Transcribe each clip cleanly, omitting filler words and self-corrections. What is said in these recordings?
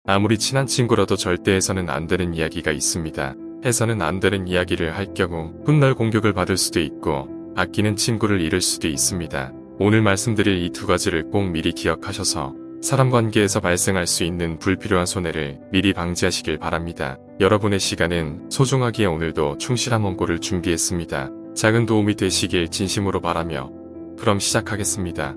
아무리 친한 친구라도 절대 해서는 안 되는 이야기가 있습니다. 해서는 안 되는 이야기를 할 경우 훗날 공격을 받을 수도 있고 아끼는 친구를 잃을 수도 있습니다. 오늘 말씀드릴 이 두 가지를 꼭 미리 기억하셔서 사람 관계에서 발생할 수 있는 불필요한 손해를 미리 방지하시길 바랍니다. 여러분의 시간은 소중하기에 오늘도 충실한 원고를 준비했습니다. 작은 도움이 되시길 진심으로 바라며 그럼 시작하겠습니다.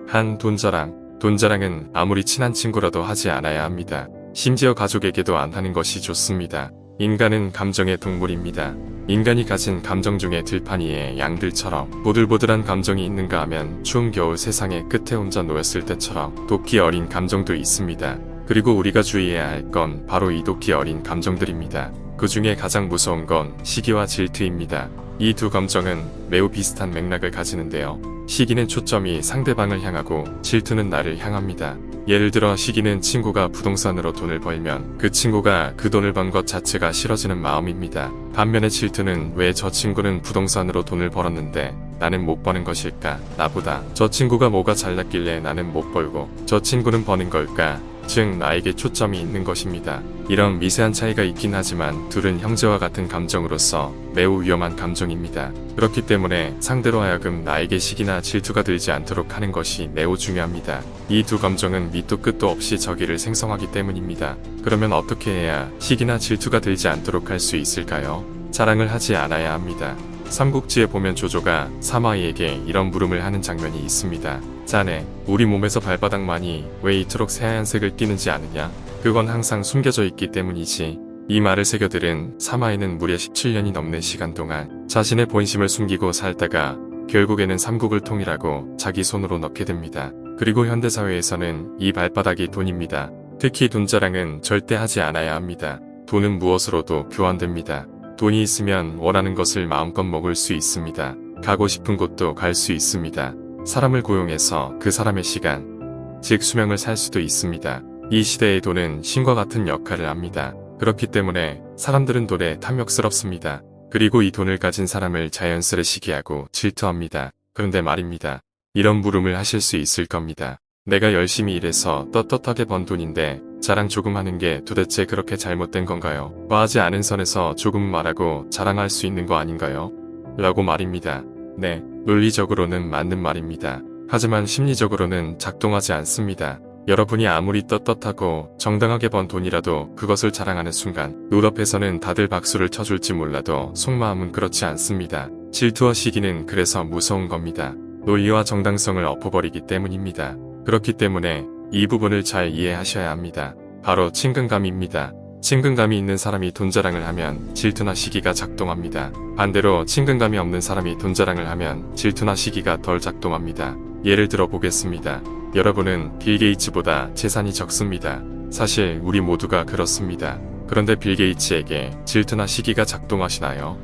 한 돈자랑. 돈자랑은 아무리 친한 친구라도 하지 않아야 합니다. 심지어 가족에게도 안 하는 것이 좋습니다. 인간은 감정의 동물입니다. 인간이 가진 감정 중에 들판 위의 양들처럼 보들보들한 감정이 있는가 하면 추운 겨울 세상의 끝에 혼자 놓였을 때처럼 도끼 어린 감정도 있습니다. 그리고 우리가 주의해야 할 건 바로 이 도끼 어린 감정들입니다. 그 중에 가장 무서운 건 시기와 질투입니다. 이 두 감정은 매우 비슷한 맥락을 가지는데요. 시기는 초점이 상대방을 향하고 질투는 나를 향합니다. 예를 들어 시기는 친구가 부동산으로 돈을 벌면 그 친구가 그 돈을 번 것 자체가 싫어지는 마음입니다. 반면에 질투는 왜 저 친구는 부동산으로 돈을 벌었는데 나는 못 버는 것일까? 나보다 저 친구가 뭐가 잘났길래 나는 못 벌고 저 친구는 버는 걸까? 즉 나에게 초점이 있는 것입니다. 이런 미세한 차이가 있긴 하지만 둘은 형제와 같은 감정으로서 매우 위험한 감정입니다. 그렇기 때문에 상대로 하여금 나에게 시기나 질투가 들지 않도록 하는 것이 매우 중요합니다. 이 두 감정은 밑도 끝도 없이 적의를 생성하기 때문입니다. 그러면 어떻게 해야 시기나 질투가 들지 않도록 할 수 있을까요? 자랑을 하지 않아야 합니다. 삼국지에 보면 조조가 사마이에게 이런 물음을 하는 장면이 있습니다. 자네, 우리 몸에서 발바닥만이 왜 이토록 새하얀 색을 띠는지 아느냐? 그건 항상 숨겨져 있기 때문이지. 이 말을 새겨들은 사마이는 무려 17년이 넘는 시간 동안 자신의 본심을 숨기고 살다가 결국에는 삼국을 통일하고 자기 손으로 넣게 됩니다. 그리고 현대사회에서는 이 발바닥이 돈입니다. 특히 돈자랑은 절대 하지 않아야 합니다. 돈은 무엇으로도 교환됩니다. 돈이 있으면 원하는 것을 마음껏 먹을 수 있습니다. 가고 싶은 곳도 갈 수 있습니다. 사람을 고용해서 그 사람의 시간, 즉 수명을 살 수도 있습니다. 이 시대의 돈은 신과 같은 역할을 합니다. 그렇기 때문에 사람들은 돈에 탐욕스럽습니다. 그리고 이 돈을 가진 사람을 자연스레 시기하고 질투합니다. 그런데 말입니다. 이런 물음을 하실 수 있을 겁니다. 내가 열심히 일해서 떳떳하게 번 돈인데 자랑 조금 하는 게 도대체 그렇게 잘못된 건가요? 과하지 않은 선에서 조금 말하고 자랑할 수 있는 거 아닌가요? 라고 말입니다. 네, 논리적으로는 맞는 말입니다. 하지만 심리적으로는 작동하지 않습니다. 여러분이 아무리 떳떳하고 정당하게 번 돈이라도 그것을 자랑하는 순간 눈앞에서는 다들 박수를 쳐줄지 몰라도 속마음은 그렇지 않습니다. 질투와 시기는 그래서 무서운 겁니다. 논리와 정당성을 엎어버리기 때문입니다. 그렇기 때문에 이 부분을 잘 이해하셔야 합니다. 바로 친근감입니다. 친근감이 있는 사람이 돈자랑을 하면 질투나 시기가 작동합니다. 반대로 친근감이 없는 사람이 돈자랑을 하면 질투나 시기가 덜 작동합니다. 예를 들어 보겠습니다. 여러분은 빌 게이츠보다 재산이 적습니다. 사실 우리 모두가 그렇습니다. 그런데 빌 게이츠에게 질투나 시기가 작동하시나요?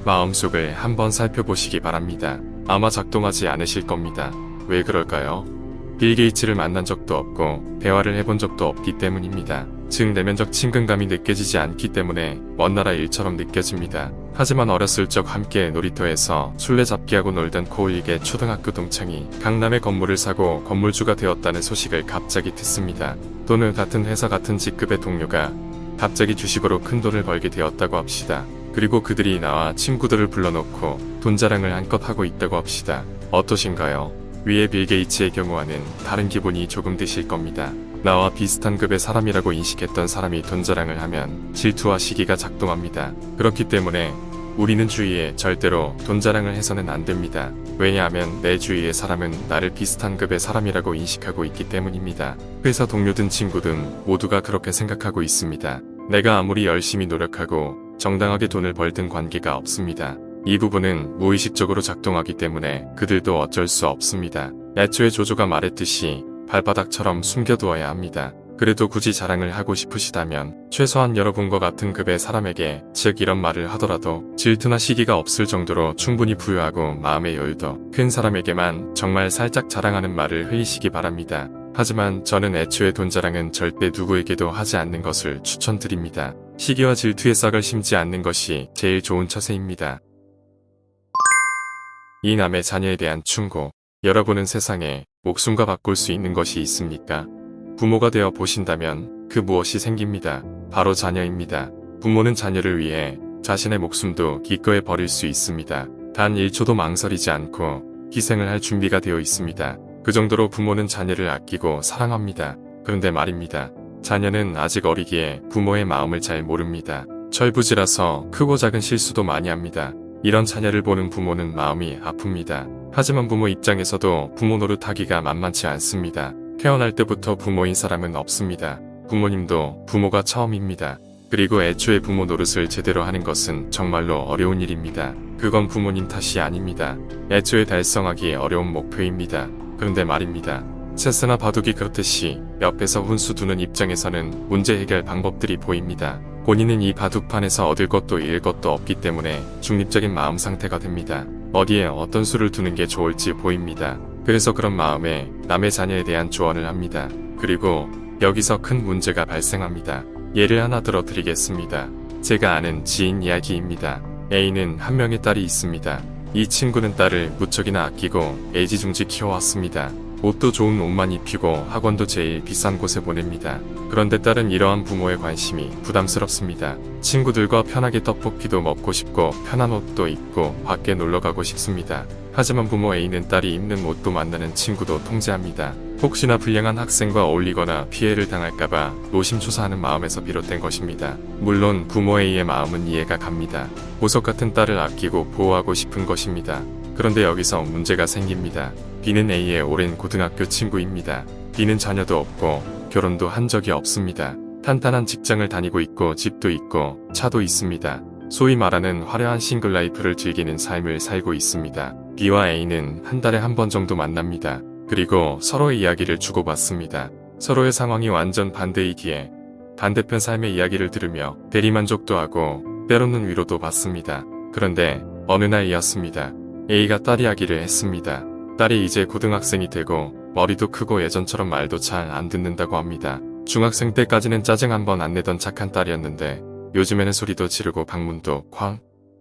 마음속을 한번 살펴보시기 바랍니다. 아마 작동하지 않으실 겁니다. 왜 그럴까요? 빌 게이츠를 만난 적도 없고 대화를 해본 적도 없기 때문입니다. 즉 내면적 친근감이 느껴지지 않기 때문에 먼 나라 일처럼 느껴집니다. 하지만 어렸을 적 함께 놀이터에서 술래잡기하고 놀던 고1계 초등학교 동창이 강남에 건물을 사고 건물주가 되었다는 소식을 갑자기 듣습니다. 또는 같은 회사 같은 직급의 동료가 갑자기 주식으로 큰 돈을 벌게 되었다고 합시다. 그리고 그들이 나와 친구들을 불러놓고 돈 자랑을 한껏 하고 있다고 합시다. 어떠신가요? 위에 빌 게이츠의 경우와는 다른 기분이 조금 드실 겁니다. 나와 비슷한 급의 사람이라고 인식했던 사람이 돈 자랑을 하면 질투와 시기가 작동합니다. 그렇기 때문에 우리는 주위에 절대로 돈 자랑을 해서는 안 됩니다. 왜냐하면 내 주위의 사람은 나를 비슷한 급의 사람이라고 인식하고 있기 때문입니다. 회사 동료든 친구든 모두가 그렇게 생각하고 있습니다. 내가 아무리 열심히 노력하고 정당하게 돈을 벌든 관계가 없습니다. 이 부분은 무의식적으로 작동하기 때문에 그들도 어쩔 수 없습니다. 애초에 조조가 말했듯이 발바닥처럼 숨겨두어야 합니다. 그래도 굳이 자랑을 하고 싶으시다면 최소한 여러분과 같은 급의 사람에게 즉 이런 말을 하더라도 질투나 시기가 없을 정도로 충분히 부유하고 마음의 여유도 큰 사람에게만 정말 살짝 자랑하는 말을 흘리시기 바랍니다. 하지만 저는 애초에 돈 자랑은 절대 누구에게도 하지 않는 것을 추천드립니다. 시기와 질투의 싹을 심지 않는 것이 제일 좋은 처세입니다. 이 남의 자녀에 대한 충고. 여러분은 세상에 목숨과 바꿀 수 있는 것이 있습니까? 부모가 되어 보신다면 그 무엇이 생깁니다. 바로 자녀입니다. 부모는 자녀를 위해 자신의 목숨도 기꺼이 버릴 수 있습니다. 단 1초도 망설이지 않고 희생을 할 준비가 되어 있습니다. 그 정도로 부모는 자녀를 아끼고 사랑합니다. 그런데 말입니다. 자녀는 아직 어리기에 부모의 마음을 잘 모릅니다. 철부지라서 크고 작은 실수도 많이 합니다. 이런 자녀를 보는 부모는 마음이 아픕니다. 하지만 부모 입장에서도 부모 노릇하기가 만만치 않습니다. 태어날 때부터 부모인 사람은 없습니다. 부모님도 부모가 처음입니다. 그리고 애초에 부모 노릇을 제대로 하는 것은 정말로 어려운 일입니다. 그건 부모님 탓이 아닙니다. 애초에 달성하기 어려운 목표입니다. 그런데 말입니다. 체스나 바둑이 그렇듯이 옆에서 훈수 두는 입장에서는 문제 해결 방법들이 보입니다. 본인은 이 바둑판에서 얻을 것도 잃을 것도 없기 때문에 중립적인 마음 상태가 됩니다. 어디에 어떤 수를 두는 게 좋을지 보입니다. 그래서 그런 마음에 남의 자녀에 대한 조언을 합니다. 그리고 여기서 큰 문제가 발생합니다. 예를 하나 들어드리겠습니다. 제가 아는 지인 이야기입니다. A는 한 명의 딸이 있습니다. 이 친구는 딸을 무척이나 아끼고 애지중지 키워왔습니다. 옷도 좋은 옷만 입히고 학원도 제일 비싼 곳에 보냅니다. 그런데 딸은 이러한 부모의 관심이 부담스럽습니다. 친구들과 편하게 떡볶이도 먹고 싶고 편한 옷도 입고 밖에 놀러가고 싶습니다. 하지만 부모 A는 딸이 입는 옷도 만나는 친구도 통제합니다. 혹시나 불량한 학생과 어울리거나 피해를 당할까봐 노심초사하는 마음에서 비롯된 것입니다. 물론 부모 A의 마음은 이해가 갑니다. 보석 같은 딸을 아끼고 보호하고 싶은 것입니다. 그런데 여기서 문제가 생깁니다. B는 A의 오랜 고등학교 친구입니다. B는 자녀도 없고 결혼도 한 적이 없습니다. 탄탄한 직장을 다니고 있고 집도 있고 차도 있습니다. 소위 말하는 화려한 싱글 라이프를 즐기는 삶을 살고 있습니다. B와 A는 한 달에 한 번 정도 만납니다. 그리고 서로의 이야기를 주고받습니다. 서로의 상황이 완전 반대이기에 반대편 삶의 이야기를 들으며 대리만족도 하고 때로는 위로도 받습니다. 그런데 어느 날이었습니다. A가 딸 이야기를 했습니다. 딸이 이제 고등학생이 되고 머리도 크고 예전처럼 말도 잘 안 듣는다고 합니다. 중학생 때까지는 짜증 한 번 안 내던 착한 딸이었는데 요즘에는 소리도 지르고 방문도 쾅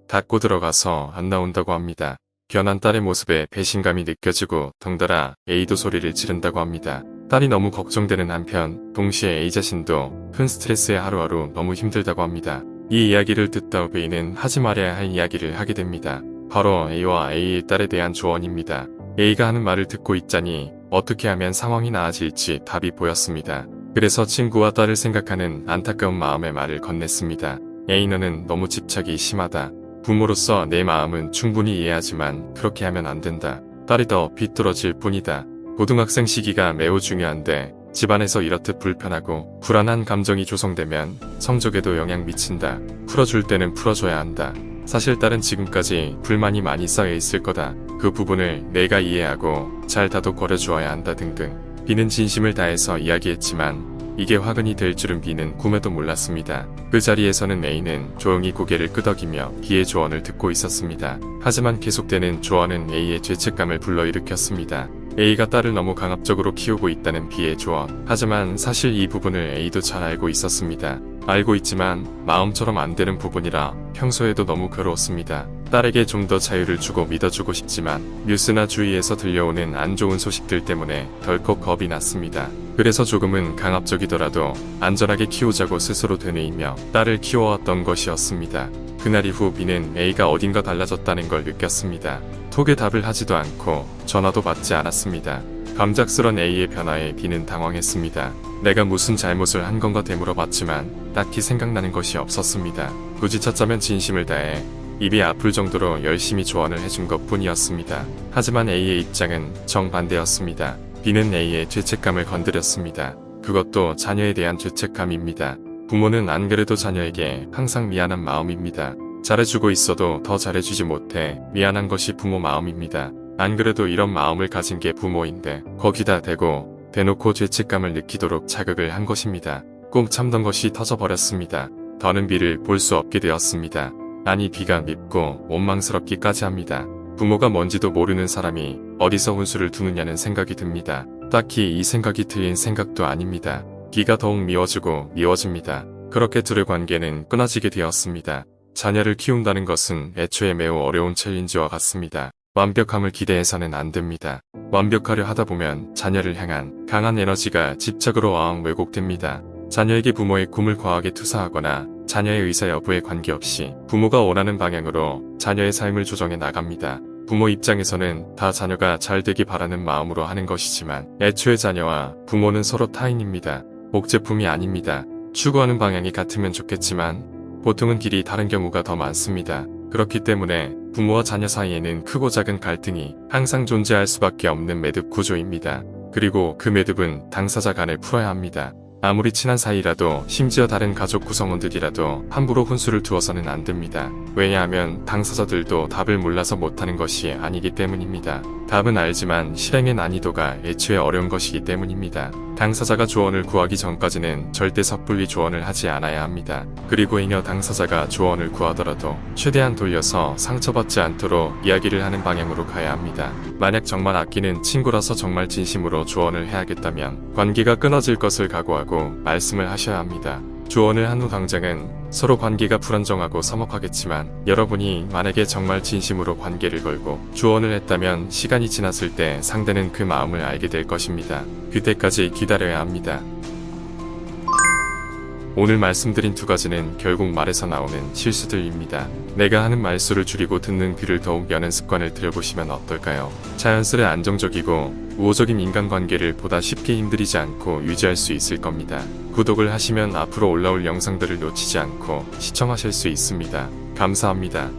닫고 들어가서 안 나온다고 합니다. 변한 딸의 모습에 배신감이 느껴지고 덩달아 A도 소리를 지른다고 합니다. 딸이 너무 걱정되는 한편 동시에 A 자신도 큰 스트레스에 하루하루 너무 힘들다고 합니다. 이 이야기를 듣다 B는 하지 말아야 할 이야기를 하게 됩니다. 바로 A와 A의 딸에 대한 조언입니다. A가 하는 말을 듣고 있자니 어떻게 하면 상황이 나아질지 답이 보였습니다. 그래서 친구와 딸을 생각하는 안타까운 마음의 말을 건넸습니다. A, 너는 너무 집착이 심하다. 부모로서 내 마음은 충분히 이해하지만 그렇게 하면 안 된다. 딸이 더 비뚤어질 뿐이다. 고등학생 시기가 매우 중요한데 집안에서 이렇듯 불편하고 불안한 감정이 조성되면 성적에도 영향 미친다. 풀어줄 때는 풀어줘야 한다. 사실 딸은 지금까지 불만이 많이 쌓여 있을 거다. 그 부분을 내가 이해하고 잘 다독거려 주어야 한다 등등. B는 진심을 다해서 이야기했지만 이게 화근이 될 줄은 B는 꿈에도 몰랐습니다. 그 자리에서는 A는 조용히 고개를 끄덕이며 B의 조언을 듣고 있었습니다. 하지만 계속되는 조언은 A의 죄책감을 불러일으켰습니다. A가 딸을 너무 강압적으로 키우고 있다는 B의 조언. 하지만 사실 이 부분을 A도 잘 알고 있었습니다. 알고 있지만 마음처럼 안 되는 부분이라 평소에도 너무 괴로웠습니다. 딸에게 좀 더 자유를 주고 믿어주고 싶지만 뉴스나 주위에서 들려오는 안 좋은 소식들 때문에 덜컥 겁이 났습니다. 그래서 조금은 강압적이더라도 안전하게 키우자고 스스로 되뇌이며 딸을 키워왔던 것이었습니다. 그날 이후 B는 A가 어딘가 달라졌다는 걸 느꼈습니다. 톡에 답을 하지도 않고 전화도 받지 않았습니다. 감작스런 A의 변화에 B는 당황했습니다. 내가 무슨 잘못을 한 건가 되물어봤지만 딱히 생각나는 것이 없었습니다. 굳이 찾자면 진심을 다해 입이 아플 정도로 열심히 조언을 해준 것 뿐이었습니다. 하지만 A의 입장은 정반대였습니다. B는 A의 죄책감을 건드렸습니다. 그것도 자녀에 대한 죄책감입니다. 부모는 안 그래도 자녀에게 항상 미안한 마음입니다. 잘해주고 있어도 더 잘해주지 못해 미안한 것이 부모 마음입니다. 안 그래도 이런 마음을 가진 게 부모인데 거기다 대놓고 죄책감을 느끼도록 자극을 한 것입니다. 꼭 참던 것이 터져버렸습니다. 더는 B를 볼 수 없게 되었습니다. 아니 B가 밉고 원망스럽기까지 합니다. 부모가 뭔지도 모르는 사람이 어디서 훈수를 두느냐는 생각이 듭니다. 딱히 이 생각이 틀린 생각도 아닙니다. B가 더욱 미워지고 미워집니다. 그렇게 둘의 관계는 끊어지게 되었습니다. 자녀를 키운다는 것은 애초에 매우 어려운 챌린지와 같습니다. 완벽함을 기대해서는 안 됩니다. 완벽하려 하다 보면 자녀를 향한 강한 에너지가 집착으로 어항 왜곡됩니다. 자녀에게 부모의 꿈을 과하게 투사하거나 자녀의 의사 여부에 관계없이 부모가 원하는 방향으로 자녀의 삶을 조정해 나갑니다. 부모 입장에서는 다 자녀가 잘 되기 바라는 마음으로 하는 것이지만 애초에 자녀와 부모는 서로 타인입니다. 복제품이 아닙니다. 추구하는 방향이 같으면 좋겠지만 보통은 길이 다른 경우가 더 많습니다. 그렇기 때문에 부모와 자녀 사이에는 크고 작은 갈등이 항상 존재할 수밖에 없는 매듭 구조입니다. 그리고 그 매듭은 당사자 간에 풀어야 합니다. 아무리 친한 사이라도 심지어 다른 가족 구성원들이라도 함부로 혼수를 두어서는 안 됩니다. 왜냐하면 당사자들도 답을 몰라서 못하는 것이 아니기 때문입니다. 답은 알지만 실행의 난이도가 애초에 어려운 것이기 때문입니다. 당사자가 조언을 구하기 전까지는 절대 섣불리 조언을 하지 않아야 합니다. 그리고 잉여 당사자가 조언을 구하더라도 최대한 돌려서 상처받지 않도록 이야기를 하는 방향으로 가야 합니다. 만약 정말 아끼는 친구라서 정말 진심으로 조언을 해야겠다면 관계가 끊어질 것을 각오하고 말씀을 하셔야 합니다. 조언을 한 후 당장은 서로 관계가 불안정하고 서먹하겠지만 여러분이 만약에 정말 진심으로 관계를 걸고 조언을 했다면 시간이 지났을 때 상대는 그 마음을 알게 될 것입니다. 그때까지 기다려야 합니다. 오늘 말씀드린 두 가지는 결국 말에서 나오는 실수들입니다. 내가 하는 말수를 줄이고 듣는 귀를 더욱 여는 습관을 들여보시면 어떨까요? 자연스레 안정적이고 우호적인 인간관계를 보다 쉽게 힘들이지 않고 유지할 수 있을 겁니다. 구독을 하시면 앞으로 올라올 영상들을 놓치지 않고 시청하실 수 있습니다. 감사합니다.